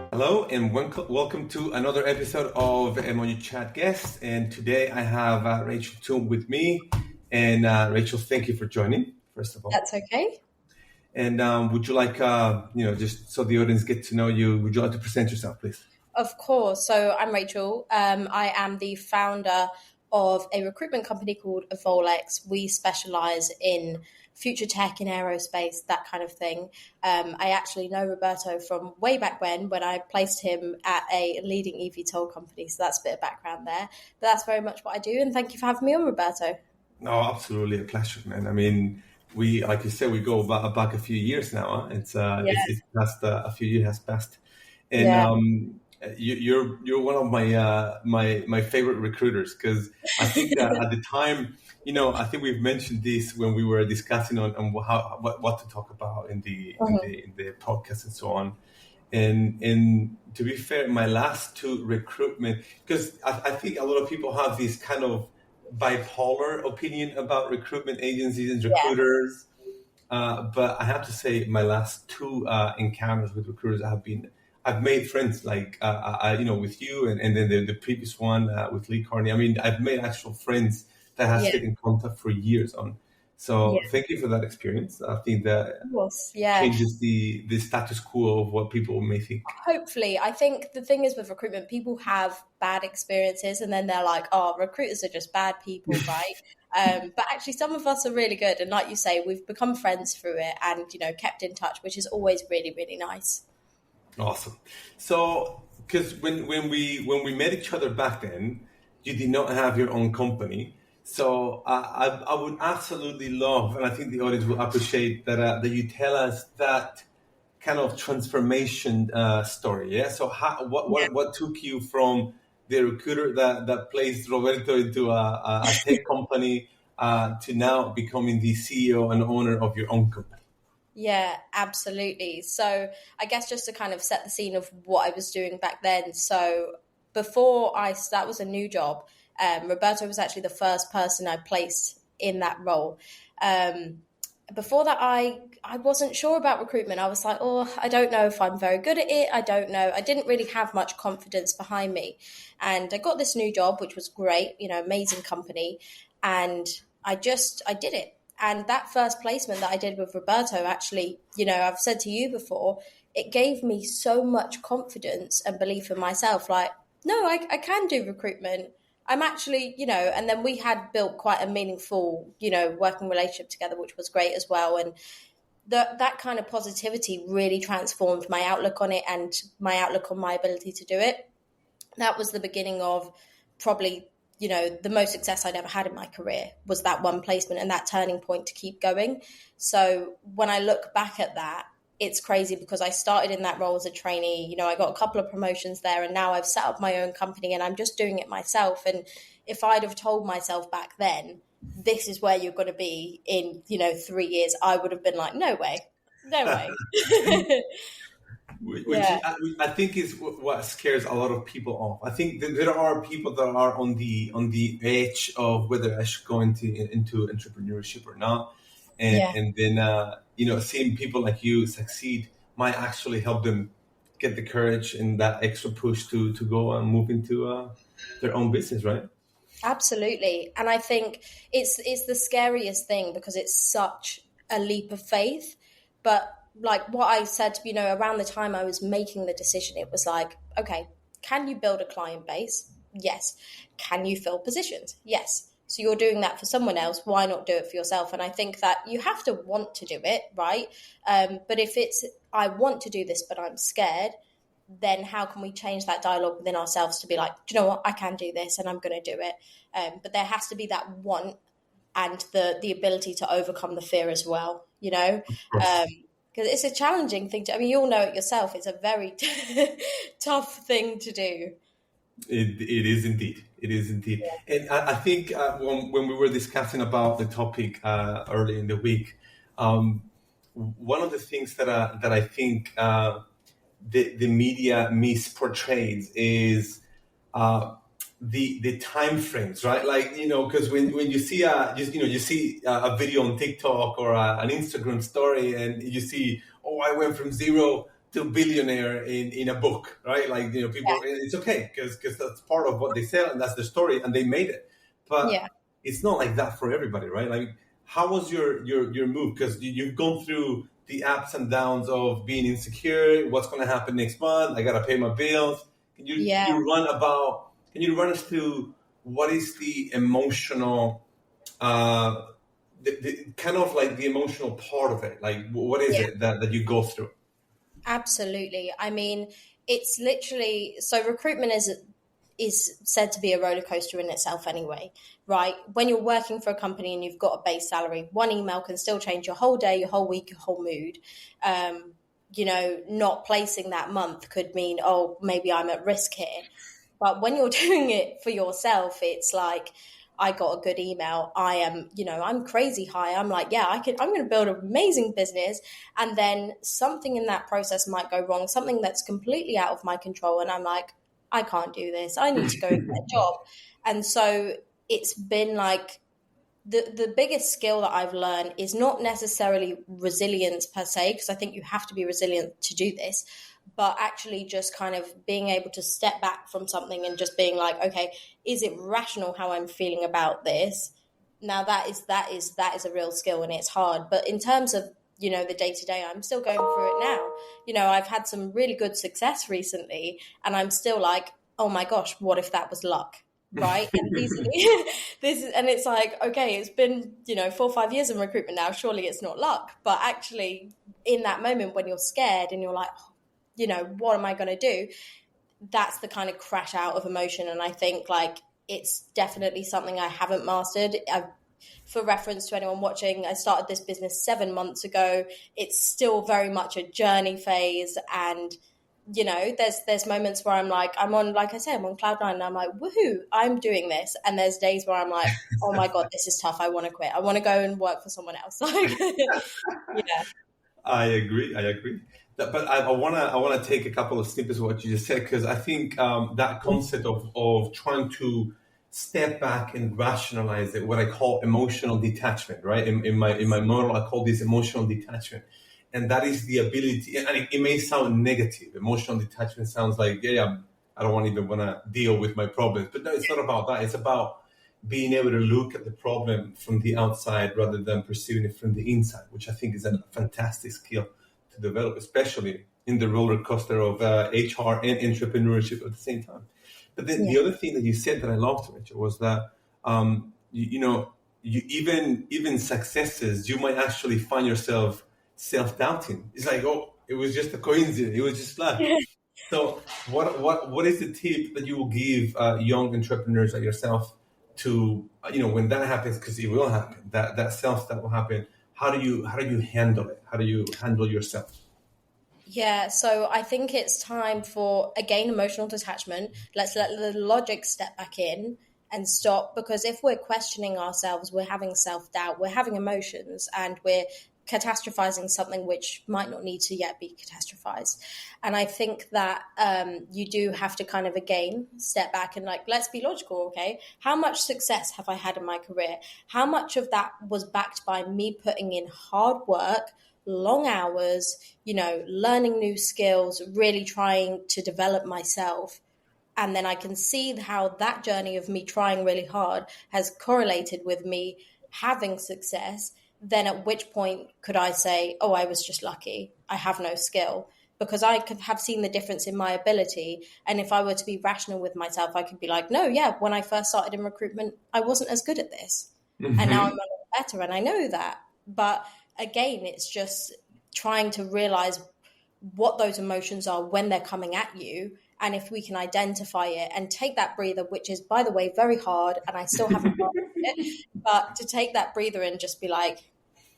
Hello and welcome to another episode of Emoji Chat Guests. And today I have Rachael Toon with me. And Rachael, thank you for joining, first of all. That's okay. And would you like, just so the audience get to know you, would you like to present yourself, please? Of course. So I'm Rachael. I am the founder of a recruitment company called evolX. We specialize in future tech and aerospace, that kind of thing. I actually know Roberto from way back when I placed him at a leading eVTOL company. So that's a bit of background there. But that's very much what I do. And thank you for having me on, Roberto. No, absolutely a pleasure, man. I mean, we, like you said, we go back a few years now. Huh? It's past a few years has passed, and you're one of my favorite recruiters, because I think that at the time, I think we've mentioned this when we were discussing on what to talk about in the podcast and so on. And to be fair, my last two recruitment, because I think a lot of people have this kind of bipolar opinion about recruitment agencies and recruiters. But I have to say, my last two encounters with recruiters I've made friends, like with you, and then the previous one with Lee Carney. I mean, I've made actual friends that have stayed in contact for years on. So thank you for that experience. I think that changes the status quo of what people may think. Hopefully. I think the thing is with recruitment, people have bad experiences and then they're like, oh, recruiters are just bad people, right? But actually some of us are really good. And like you say, we've become friends through it and, kept in touch, which is always really, really nice. Awesome. So, because when we met each other back then, you did not have your own company. So I would absolutely love, and I think the audience will appreciate that you tell us that kind of transformation story. Yeah. So what took you from the recruiter that placed Roberto into a tech company to now becoming the CEO and owner of your own company? Yeah, absolutely. So I guess just to kind of set the scene of what I was doing back then. So before that was a new job. Roberto was actually the first person I placed in that role. Before that, I wasn't sure about recruitment. I was like, oh, I don't know if I'm very good at it. I don't know. I didn't really have much confidence behind me. And I got this new job, which was great, amazing company. And I did it. And that first placement that I did with Roberto, actually, I've said to you before, it gave me so much confidence and belief in myself. Like, no, I can do recruitment. I'm actually, and then we had built quite a meaningful, working relationship together, which was great as well. And that kind of positivity really transformed my outlook on it and my outlook on my ability to do it. That was the beginning of probably, the most success I'd ever had in my career was that one placement and that turning point to keep going. So when I look back at that, it's crazy because I started in that role as a trainee. I got a couple of promotions there and now I've set up my own company and I'm just doing it myself. And if I'd have told myself back then, this is where you're going to be in, 3 years, I would have been like, no way. Which I think is what scares a lot of people off. I think that there are people that are on the edge of whether I should go into entrepreneurship or not. And then, seeing people like you succeed might actually help them get the courage and that extra push to go and move into their own business, right? Absolutely. And I think it's the scariest thing because it's such a leap of faith. But like what I said, around the time I was making the decision, it was like, okay, can you build a client base? Yes. Can you fill positions? Yes. So you're doing that for someone else. Why not do it for yourself? And I think that you have to want to do it, right? But if it's, I want to do this, but I'm scared, then how can we change that dialogue within ourselves to be like, do you know what? I can do this and I'm going to do it. But there has to be that want and the ability to overcome the fear as well, because it's a challenging thing to, you all know it yourself. It's a very tough thing to do. It is indeed. It is indeed. Yeah. And I think when we were discussing about the topic early in the week, one of the things that I think the media misportrays is the time frames, right? Like, because when you see a video on TikTok or an Instagram story, and you see, oh, I went from zero to billionaire in a book, right? Like, people, it's okay because that's part of what they sell, and that's the story, and they made it. But it's not like that for everybody, right? Like, how was your move? Because you've gone through the ups and downs of being insecure. What's going to happen next month? I got to pay my bills. Can you run us through what is the emotional, the kind of like the emotional part of it? Like, what is it that you go through? Absolutely. I mean, it's literally, so recruitment is said to be a roller coaster in itself anyway, right? When you're working for a company and you've got a base salary, one email can still change your whole day, your whole week, your whole mood. Not placing that month could mean, oh, maybe I'm at risk here. But when you're doing it for yourself, it's like, I got a good email. I am, I'm crazy high. I'm like, I'm going to build an amazing business. And then something in that process might go wrong, something that's completely out of my control. And I'm like, I can't do this. I need to go and get a job. And so it's been like, the biggest skill that I've learned is not necessarily resilience per se, because I think you have to be resilient to do this, but actually just kind of being able to step back from something and just being like, okay, is it rational how I'm feeling about this? Now that is a real skill, and it's hard. But in terms of, the day to day, I'm still going through it now. I've had some really good success recently, and I'm still like, oh my gosh, what if that was luck? Right. And and it's like, okay, it's been, 4 or 5 years in recruitment now. Surely it's not luck. But actually, in that moment when you're scared and you're like, what am I going to do? That's the kind of crash out of emotion. And I think like it's definitely something I haven't mastered. For reference to anyone watching, I started this business 7 months ago. It's still very much a journey phase. And, there's moments where I'm on cloud nine, and I'm like, woohoo, I'm doing this. And there's days where I'm like, oh my God, this is tough. I want to quit. I want to go and work for someone else. I agree. But I want to take a couple of snippets of what you just said, because I think that concept of trying to step back and rationalize it, what I call emotional detachment, right? In my model, I call this emotional detachment, and that is the ability. And it may sound negative. Emotional detachment sounds like, I don't even want to deal with my problems. But no, it's not about that. It's about being able to look at the problem from the outside rather than perceiving it from the inside, which I think is a fantastic skill to develop, especially in the roller coaster of HR and entrepreneurship at the same time. But then the other thing that you said that I loved, Rachel, was that you even successes, you might actually find yourself self-doubting. It's like, oh, it was just a coincidence. It was just luck. So what is the tip that you will give young entrepreneurs like yourself to, when that happens, because it will happen, that self-doubt will happen. How do you handle it? How do you handle yourself? Yeah, so I think it's time for, again, emotional detachment. Let's let the logic step back in and stop, because if we're questioning ourselves, we're having self-doubt, we're having emotions, and we're catastrophizing something which might not need to yet be catastrophized. And I think that you do have to kind of, again, step back and like, let's be logical, okay? How much success have I had in my career? How much of that was backed by me putting in hard work, long hours, learning new skills, really trying to develop myself? And then I can see how that journey of me trying really hard has correlated with me having success. Then at which point could I say, oh, I was just lucky, I have no skill? Because I could have seen the difference in my ability. And if I were to be rational with myself, I could be like, no, when I first started in recruitment, I wasn't as good at this. Mm-hmm. And now I'm a lot better, and I know that. But again, it's just trying to realize what those emotions are when they're coming at you. And if we can identify it and take that breather, which is, by the way, very hard, and I still haven't mastered it, but to take that breather and just be like,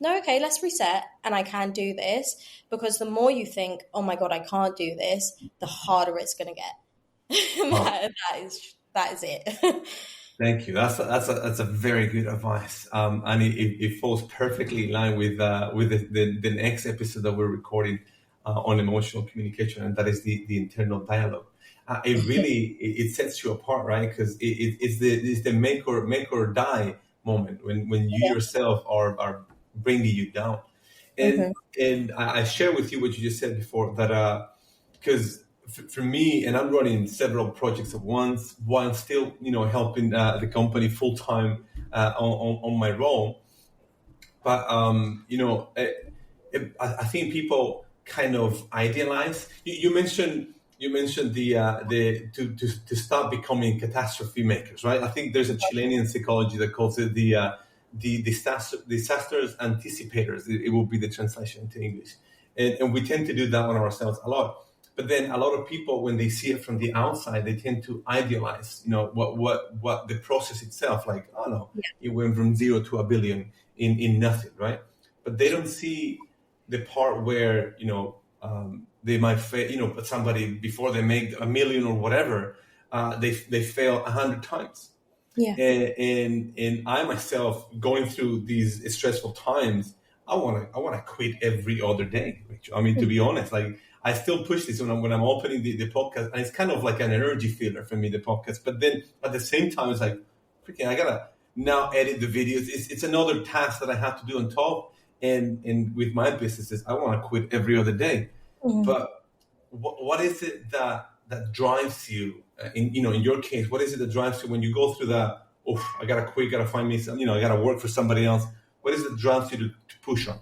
no, okay, let's reset, and I can do this. Because the more you think, oh my God, I can't do this, the harder it's going to get. That is it. Thank you. That's a very good advice, and it falls perfectly in line with the next episode that we're recording on emotional communication, and that is the internal dialogue. it sets you apart, right? Because it's the make or die moment when you yourself are bringing you down. And I share with you what you just said before, that because for me, and I'm running several projects at once while still helping the company full time on my role. But I think people kind of idealize. You mentioned the to stop becoming catastrophe makers, right? I think there's a Chilean psychology that calls it the disasters anticipators. It will be the translation into English, and we tend to do that on ourselves a lot. But then a lot of people, when they see it from the outside, they tend to idealize, what the process itself. Like, oh no, it went from 0 to 1 billion in nothing, right? But they don't see the part where they might fail. But somebody before they make 1 million or whatever, they fail 100 times. Yeah. And I myself, going through these stressful times, I wanna quit every other day. I mean, to be honest, like, I still push this when I'm opening the podcast, and it's kind of like an energy filler for me, the podcast. But then at the same time, it's like, freaking, I gotta now edit the videos. It's another task that I have to do on top. And with my businesses, I want to quit every other day. But what is it that drives you? In your case, what is it that drives you when you go through that? Oh, I gotta quit, gotta find me some. I gotta work for somebody else. What is it that drives you to push on?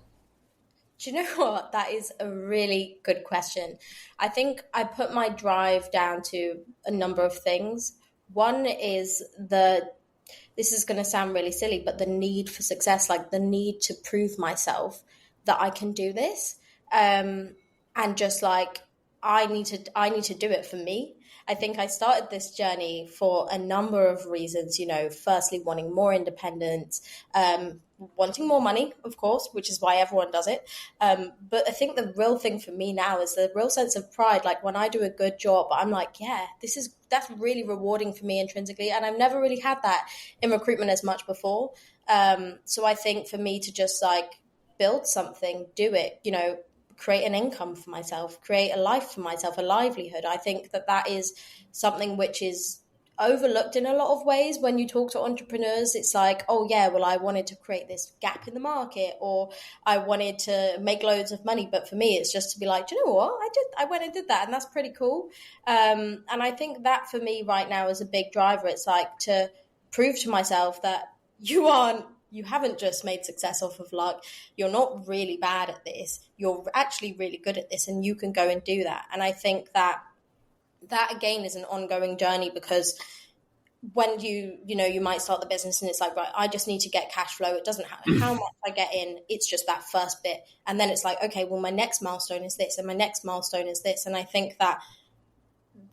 Do you know what? That is a really good question. I think I put my drive down to a number of things. One is this is going to sound really silly, but the need for success, like the need to prove myself that I can do this. And just like, I need to do it for me. I think I started this journey for a number of reasons, firstly, wanting more independence, wanting more money, of course, which is why everyone does it. But I think the real thing for me now is the real sense of pride. Like, when I do a good job, I'm like, yeah, that's really rewarding for me intrinsically. And I've never really had that in recruitment as much before. So I think for me to just like build something, do it, create an income for myself, create a life for myself, a livelihood. I think that is something which is overlooked in a lot of ways when you talk to entrepreneurs. It's like, oh yeah, well, I wanted to create this gap in the market, or I wanted to make loads of money. But for me, it's just to be like, do you know what? I went and did that, and that's pretty cool. And I think that for me right now is a big driver. It's like to prove to myself that you haven't just made success off of luck. You're not really bad at this. You're actually really good at this, and you can go and do that. And I think that again is an ongoing journey, because when you might start the business and it's like, right, I just need to get cash flow. It doesn't matter how much I get in. It's just that first bit. And then it's like, okay, well, my next milestone is this, and my next milestone is this. And I think that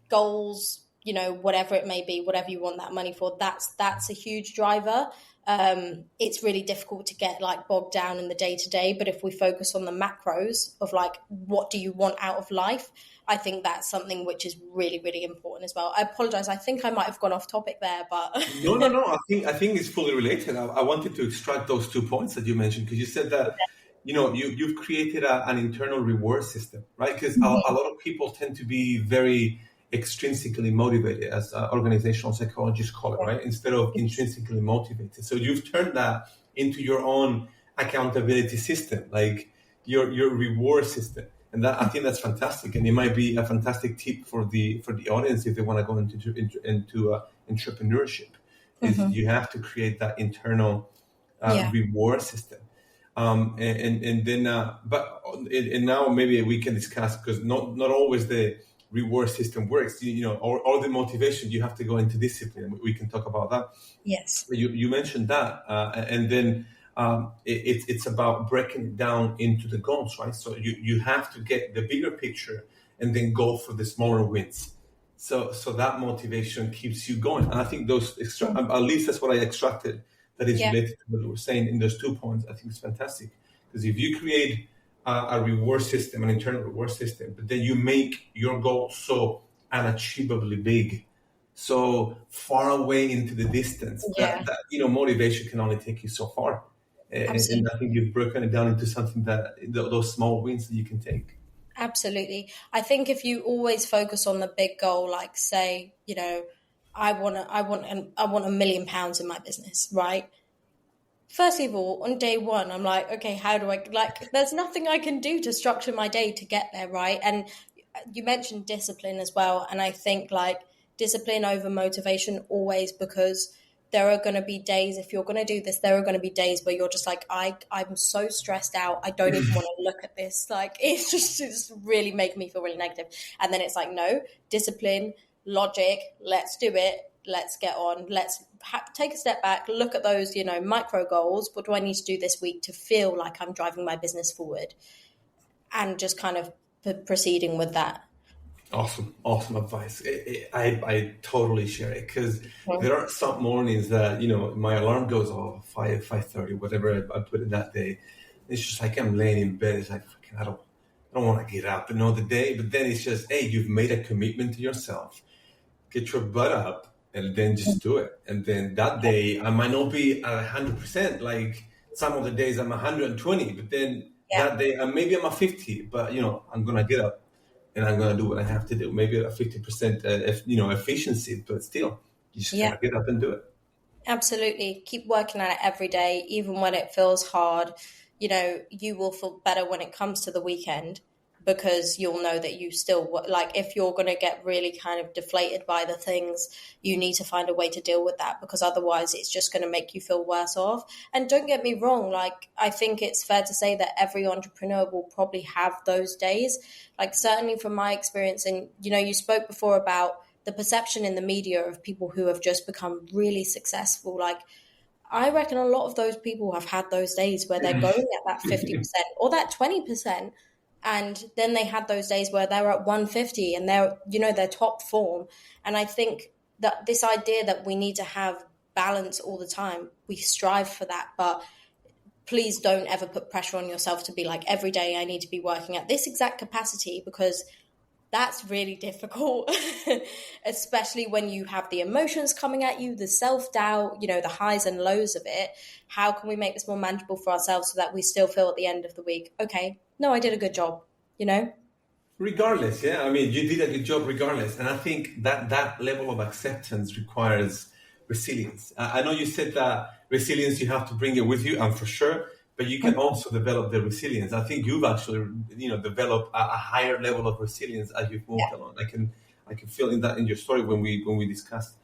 goals, whatever it may be, whatever you want that money for, that's a huge driver. It's really difficult to get like bogged down in the day to day. But if we focus on the macros of like, what do you want out of life? I think that's something which is really, really important as well. I apologize. I think I might have gone off topic there, but No. I think it's fully related. I wanted to extract those 2 points that you mentioned, because you said that, you've created an internal reward system, right? Because a lot of people tend to be very extrinsically motivated, as organizational psychologists call it, right? Instead of intrinsically motivated. So you've turned that into your own accountability system, like your reward system. And that, I think that's fantastic. And it might be a fantastic tip for the audience if they want to go into entrepreneurship, is you have to create that internal reward system. And then now maybe we can discuss, because not always the reward system works, or the motivation. You have to go into discipline. We can talk about that. Yes. You mentioned that, and then it's about breaking it down into the goals, right? So you have to get the bigger picture and then go for the smaller wins. So that motivation keeps you going. And I think those at least that's what I extracted, that is related to what we were saying in those 2 points. I think it's fantastic, because if you create a reward system, an internal reward system, but then you make your goal so unachievably big, so far away into the distance, that motivation can only take you so far. And I think you've broken it down into something that those small wins that you can take. Absolutely. I think if you always focus on the big goal, like say, I want £1 million in my business, right? Firstly of all, on day one, I'm like, okay, how do I, like, there's nothing I can do to structure my day to get there, right? And you mentioned discipline as well. And I think like discipline over motivation always, because there are going to be days, if you're going to do this, there are going to be days where you're just like, I'm so stressed out. I don't even want to look at this. Like, it's really making me feel really negative. And then it's like, no, discipline, logic, let's do it. Let's get on. Let's take a step back, look at those, micro goals. What do I need to do this week to feel like I'm driving my business forward? And just kind of proceeding with that. Awesome advice. I totally share it, because there are some mornings that my alarm goes off 5:30, whatever I put in that day. It's just like I'm laying in bed. It's like, fucking, I don't want to get up another day. But then it's just, hey, you've made a commitment to yourself. Get your butt up and then just do it. And then that day I might not be at 100%. Like some of the days I'm 120, but then that day maybe I'm at 50. But I'm gonna get up and I'm gonna do what I have to do. Maybe at 50% efficiency, but still, you just gotta get up and do it. Absolutely. Keep working at it every day, even when it feels hard. You will feel better when it comes to the weekend, because you'll know that you still, like, if you're going to get really kind of deflated by the things, you need to find a way to deal with that, because otherwise it's just going to make you feel worse off. And don't get me wrong, like, I think it's fair to say that every entrepreneur will probably have those days. Like, certainly from my experience, and, you spoke before about the perception in the media of people who have just become really successful. Like, I reckon a lot of those people have had those days where they're going at that 50% or that 20%. And then they had those days where they're at 150 and they're, their top form. And I think that this idea that we need to have balance all the time, we strive for that. But please don't ever put pressure on yourself to be like, every day I need to be working at this exact capacity, because that's really difficult, especially when you have the emotions coming at you, the self-doubt, the highs and lows of it. How can we make this more manageable for ourselves so that we still feel at the end of the week, okay, no, I did a good job, Regardless, yeah. I mean, you did a good job regardless. And I think that level of acceptance requires resilience. I know you said that resilience, you have to bring it with you, and for sure, but you can also develop the resilience. I think you've actually, developed a higher level of resilience as you've moved along. I can feel in your story when we discussed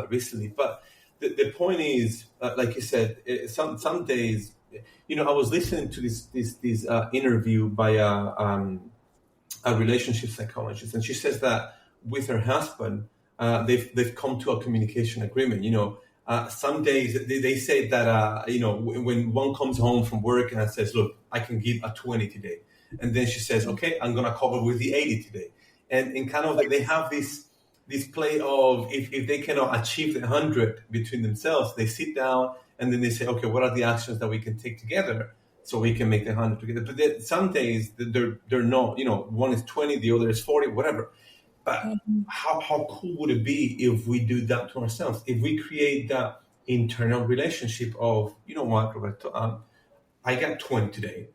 recently. But the point is, like you said, some days, I was listening to this interview by a relationship psychologist, and she says that with her husband, they've come to a communication agreement. Some days they say that when one comes home from work and says, "Look, I can give a 20 today," and then she says, "Okay, I'm gonna cover with the 80 today," and kind of they have this play of if they cannot achieve the 100 between themselves, they sit down and then they say, "Okay, what are the actions that we can take together so we can make the 100 together?" But then some days they're not. One is 20, the other is 40, whatever. But how cool would it be if we do that to ourselves? If we create that internal relationship of, you know what, Roberto, I got 20 today,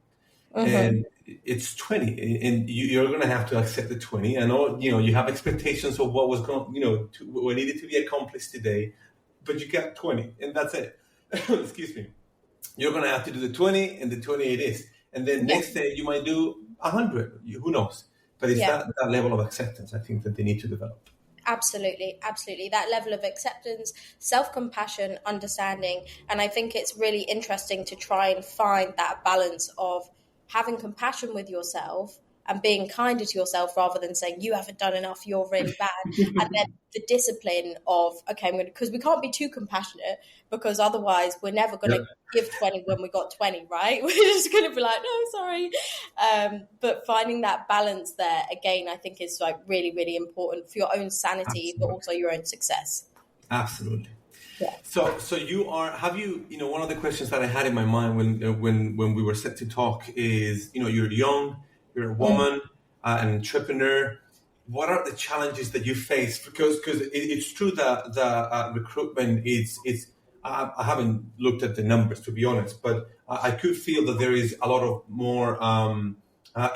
and it's 20, and you're going to have to accept the 20. I know, you have expectations of what was going, what needed to be accomplished today, but you got 20, and that's it. Excuse me. You're going to have to do the 20, and the 20 it is. And then next day you might do 100. Who knows? But it's that level of acceptance, I think, that they need to develop. Absolutely. That level of acceptance, self-compassion, understanding. And I think it's really interesting to try and find that balance of having compassion with yourself and being kinder to yourself rather than saying you haven't done enough, you're really bad. And then the discipline of, okay, because we can't be too compassionate, because otherwise we're never going to give 20 when we got 20, right? We're just going to be like, no, sorry. But finding that balance there, again, I think is like really, really important for your own sanity, but also your own success. Absolutely. Yeah. So you are, one of the questions that I had in my mind when we were set to talk is, you're young, you're a woman, an entrepreneur. What are the challenges that you face? Because it's true that the recruitment I haven't looked at the numbers, to be honest, but I could feel that there is a lot of more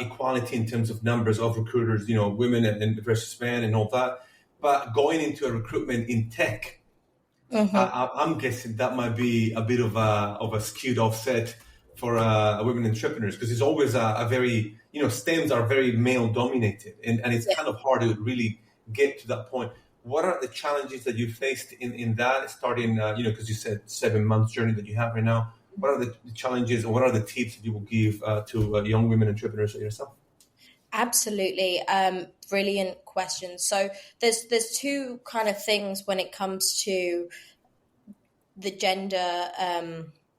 equality in terms of numbers of recruiters, women and versus men and all that. But going into a recruitment in tech, I'm guessing that might be a bit of a skewed offset for women entrepreneurs, because it's always a very, STEMs are very male dominated, and it's kind of hard to really get to that point. What are the challenges that you faced in that, starting, because you said 7 months journey that you have right now? What are the challenges, and what are the tips that you will give to young women entrepreneurs like yourself? Absolutely. Brilliant question. So there's two kind of things when it comes to the gender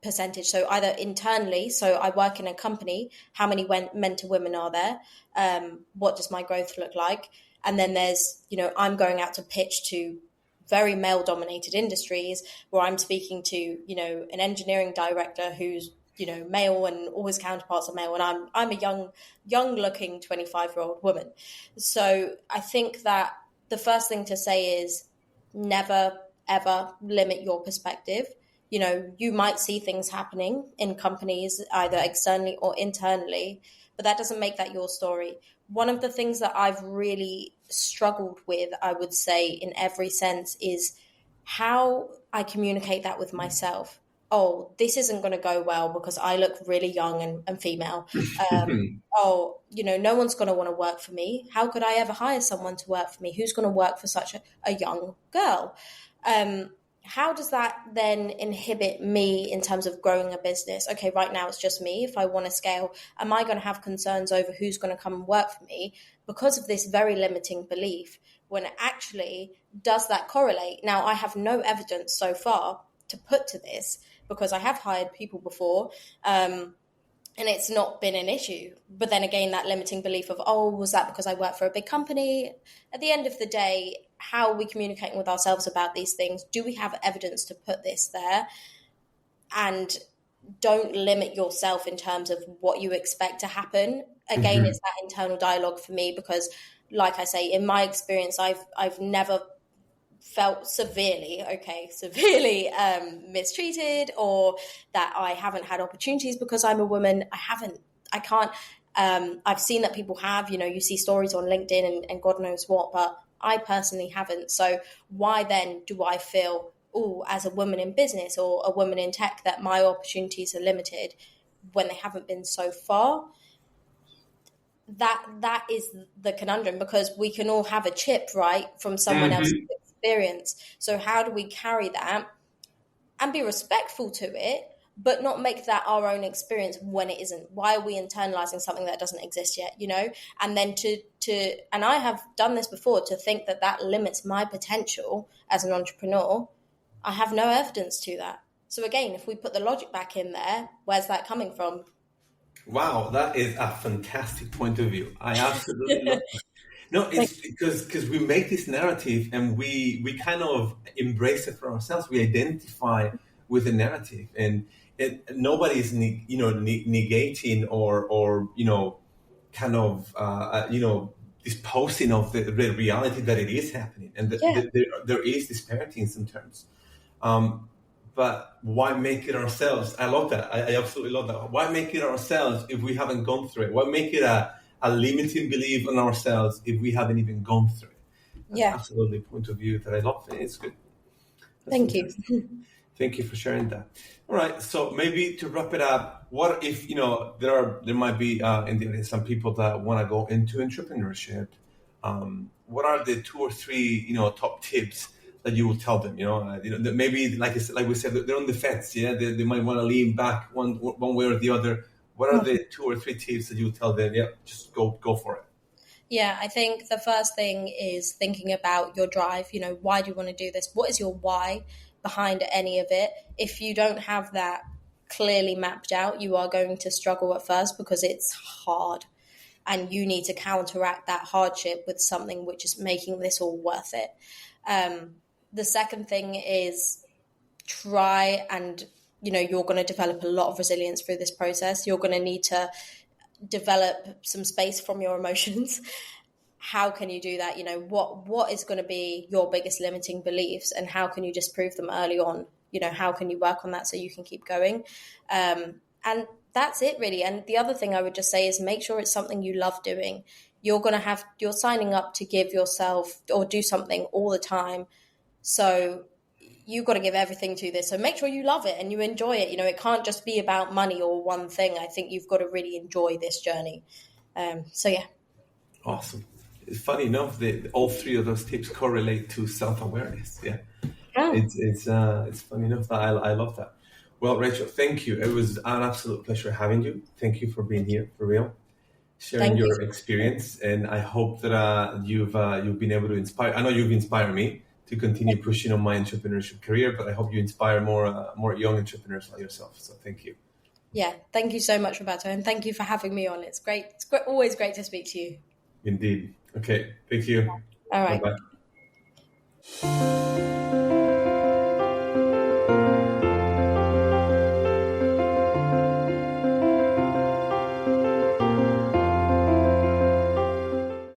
percentage. So either internally, so I work in a company, how many men to women are there? What does my growth look like? And then there's, I'm going out to pitch to very male dominated industries where I'm speaking to, an engineering director who's, male, and all his counterparts are male. And I'm a young looking 25-year-old woman. So I think that the first thing to say is never, ever limit your perspective. You might see things happening in companies either externally or internally, but that doesn't make that your story. One of the things that I've really struggled with, I would say, in every sense, is how I communicate that with myself. Oh, this isn't going to go well because I look really young and female. No one's going to want to work for me. How could I ever hire someone to work for me? Who's going to work for such a young girl? How does that then inhibit me in terms of growing a business? Okay, right now it's just me. If I want to scale, am I going to have concerns over who's going to come and work for me because of this very limiting belief? When actually, does that correlate? Now, I have no evidence so far to put to this because I have hired people before, and it's not been an issue. But then again, that limiting belief of, was that because I work for a big company? At the end of the day, how are we communicating with ourselves about these things? Do we have evidence to put this there? And don't limit yourself in terms of what you expect to happen. Again, it's that internal dialogue for me, because like I say, in my experience, I've never felt severely mistreated, or that I haven't had opportunities because I'm a woman. I can't. I've seen that people have, you see stories on LinkedIn and God knows what, but I personally haven't. So why then do I feel, as a woman in business or a woman in tech, that my opportunities are limited when they haven't been so far? That is the conundrum, because we can all have a chip, right, from someone else's experience. So how do we carry that and be respectful to it, but not make that our own experience when it isn't? Why are we internalizing something that doesn't exist yet, And then and I have done this before, to think that limits my potential as an entrepreneur. I have no evidence to that. So again, if we put the logic back in there, where's that coming from? Wow, that is a fantastic point of view. I absolutely love that. No, it's because we make this narrative and we kind of embrace it for ourselves. We identify with the narrative, and nobody's negating or kind of disposing of the reality that it is happening, and there is disparity in some terms. But why make it ourselves? I love that. I absolutely love that. Why make it ourselves if we haven't gone through it? Why make it a limiting belief in ourselves if we haven't even gone through it? That's absolutely a point of view that I love. It's good. Thank you. Thank you for sharing that. All right. So maybe to wrap it up, what if, there might be in the audience some people that want to go into entrepreneurship? What are the 2 or 3, top tips that you will tell them? Maybe like we said, they're on the fence. Yeah, they might want to lean back one way or the other. What are the 2 or 3 tips that you will tell them? Yeah, just go for it. Yeah, I think the first thing is thinking about your drive. Why do you want to do this? What is your why behind any of it? If you don't have that clearly mapped out, you are going to struggle at first, because it's hard, and you need to counteract that hardship with something which is making this all worth it. The second thing is try and, you're going to develop a lot of resilience through this process. You're going to need to develop some space from your emotions. How can you do that? What is going to be your biggest limiting beliefs, and how can you disprove them early on? How can you work on that so you can keep going? And that's it really. And the other thing I would just say is make sure it's something you love doing. You're signing up to give yourself or do something all the time. So you've got to give everything to this. So make sure you love it and you enjoy it. It can't just be about money or one thing. I think you've got to really enjoy this journey. So yeah. Awesome. It's funny enough that all three of those tips correlate to self-awareness. Yeah. Oh. It's funny enough that I love that. Well, Rachel, thank you. It was an absolute pleasure having you. Thank you for being here, for real, sharing your experience, and I hope that you've been able to inspire. I know you've inspired me to continue pushing on my entrepreneurship career, but I hope you inspire more young entrepreneurs like yourself. So thank you. Yeah, thank you so much, Roberto, and thank you for having me on. It's great. Always great to speak to you. Indeed. Okay. Thank you. All right. Bye-bye.